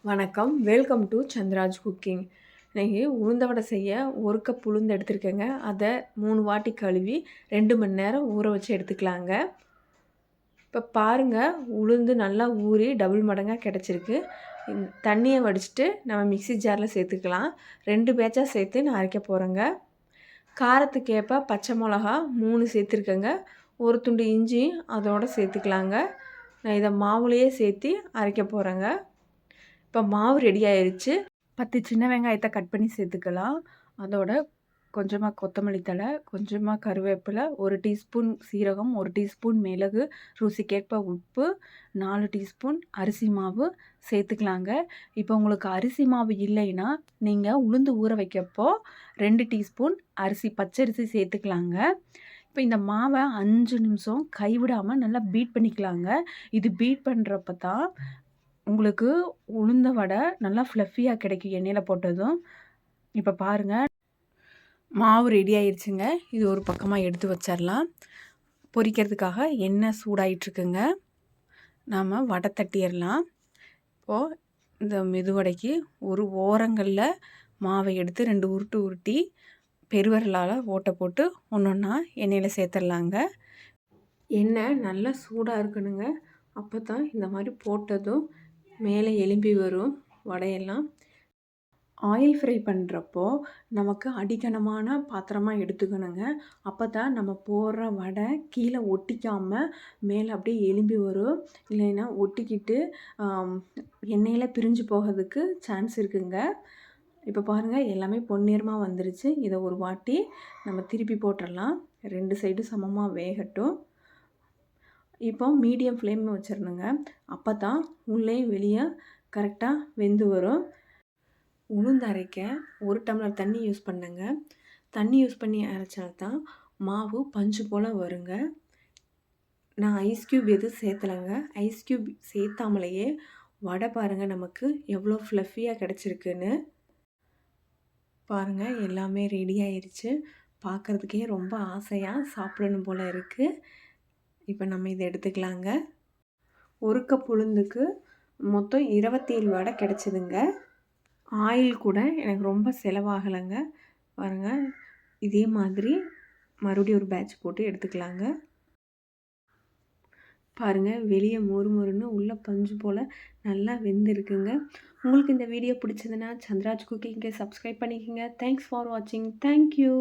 வணக்கம். Welcome to ChandRaj cooking. இன்னைக்கு உளுந்த வடை செய்ய 1 கப் உளுந்து எடுத்துருக்கேங்க. அதை 3 வாட்டி கழுவி 2 மணி நேரம் ஊற வச்சு எடுத்துக்கலாங்க. இப்போ பாருங்கள், உளுந்து நல்லா ஊறி டபுள் மடங்காக கிடச்சிருக்கு. தண்ணியை வடிச்சிட்டு நம்ம மிக்ஸி ஜாரில் சேர்த்துக்கலாம். 2 பேட்சாக சேர்த்து நான் அரைக்க போகிறேங்க. காரத்துக்கு ஏற்ப பச்சை மிளகா 3 சேர்த்துருக்கேங்க. ஒரு துண்டு இஞ்சி அதோடு சேர்த்துக்கலாங்க. நான் இதை மாவுலேயே சேர்த்து அரைக்க போகிறேங்க. இப்போ மாவு ரெடி ஆயிடுச்சு. 10 சின்ன வெங்காயத்தை கட் பண்ணி சேர்த்துக்கலாம். அதோட கொஞ்சமாக கொத்தமல்லி தழை, கொஞ்சமாக கருவேப்பிலை, 1 டீஸ்பூன் சீரகம், 1 டீஸ்பூன் மிளகு, ருசிக்கேற்ப உப்பு, 4 டீஸ்பூன் அரிசி மாவு சேர்த்துக்கலாங்க. இப்போ உங்களுக்கு அரிசி மாவு இல்லைன்னா நீங்கள் உளுந்து ஊற வைக்கப்போ 2 டீஸ்பூன் பச்சரிசி சேர்த்துக்கலாங்க. இப்போ இந்த மாவை 5 நிமிஷம் கைவிடாமல் நல்லா பீட் பண்ணிக்கலாங்க. இது பீட் பண்ணுறப்ப தான் உங்களுக்கு உளுந்த வடை நல்லா ஃப்ளஃபியாக கிடைக்கும் எண்ணெயில் போட்டதும். இப்போ பாருங்கள், மாவு ரெடி ஆயிடுச்சுங்க. இது ஒரு பக்கமாக எடுத்து வச்சிடலாம். பொரிக்கிறதுக்காக எண்ணெய் சூடாயிட்ருக்குங்க. நாம் வடை தட்டிடலாம். இப்போது இந்த மெதுவடைக்கு ஒரு ஓரங்களில் மாவை எடுத்து 2 உருட்டு உருட்டி பெருவிரலால் ஓட்டை போட்டு ஒன்றா எண்ணெயில் சேர்த்துடலாங்க. எண்ணெய் நல்லா சூடாக இருக்கணுங்க. அப்போ தான் இந்த மாதிரி போட்டதும் மேலே எலும்பி வரும் வடையெல்லாம். ஆயில் ஃப்ரை பண்ணுறப்போ நமக்கு அடிக்கனமான பாத்திரமாக எடுத்துக்கணுங்க. அப்போ தான் நம்ம போடுற வடை கீழே ஒட்டிக்காமல் மேலே அப்படியே எலும்பி வரும். இல்லைன்னா ஒட்டிக்கிட்டு எண்ணெயில் பிரிஞ்சு போகிறதுக்கு சான்ஸ் இருக்குங்க. இப்போ பாருங்கள், எல்லாமே பொன்னிறமாக வந்துருச்சு. இதை ஒரு வாட்டி நம்ம திருப்பி போட்டுடலாம். 2 சைடும் சமமாக வேகட்டும். இப்போ மீடியம் ஃப்ளேம் வச்சிடணுங்க. அப்போ தான் உள்ளே வெளியே கரெக்டாக வெந்து வரும். உளுந்து அரைக்க 1 டம்ளர் தண்ணி யூஸ் பண்ணேங்க. தண்ணி யூஸ் பண்ணி அரைச்சால்தான் மாவு பஞ்சு போல் வருங்க. நான் ஐஸ் க்யூப் எதுவும் சேர்த்தலைங்க. ஐஸ் க்யூப் சேர்த்தாமலேயே வடை பாருங்கள் நமக்கு எவ்வளோ ஃப்ளஃபியாக கிடச்சிருக்குன்னு. பாருங்கள், எல்லாமே ரெடி ஆயிடுச்சு. பார்க்குறதுக்கே ரொம்ப ஆசையாக சாப்பிடணும் போல் இருக்குது. இப்போ நம்ம இதை எடுத்துக்கலாங்க. 1 கப் உளுந்துக்கு மொத்தம் 27 வடை கிடச்சிதுங்க. ஆயில் கூட எனக்கு ரொம்ப செலவாகலைங்க. பாருங்கள், இதே மாதிரி மறுபடியும் ஒரு பேட்ச் போட்டு எடுத்துக்கலாங்க. பாருங்கள், வெளியே மொறுமொறுன்னு உள்ள பஞ்சு போல் நல்லா வெந்திருக்குங்க. உங்களுக்கு இந்த வீடியோ பிடிச்சதுன்னா ChandRaj குக்கிங்கை சப்ஸ்கிரைப் பண்ணிக்கோங்க. தேங்க்ஸ் ஃபார் வாட்சிங். தேங்க்யூ.